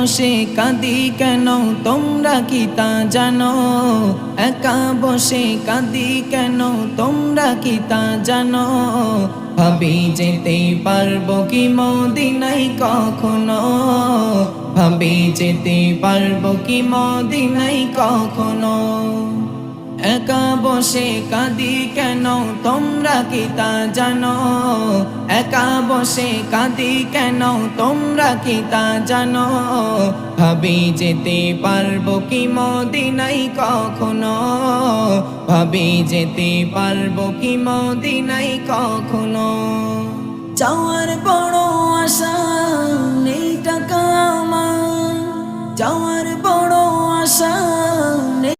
বসে কাঁদি কেন তোমরা কি তা জানো? একা বসে কাঁদি কেন তোমরা কি তা জানো? ভাবি যেতে পারবো কি মদিনায় কখনো? ভাবি যেতে পারবো কি মদিনায় কখনো? একা বসে কাঁদি কেন তোমরা কি তা জানো? একা বসে কাঁদি কেন তোমরা কি তা জানো? ভাবি যেতে পারবো কি মদিনায় কখনো? ভাবি যেতে পারবো কি মদিনায় কখনো? যাওয়ার বড় আশা নেই টাকা আমার, যাওয়ার বড় আশা নেই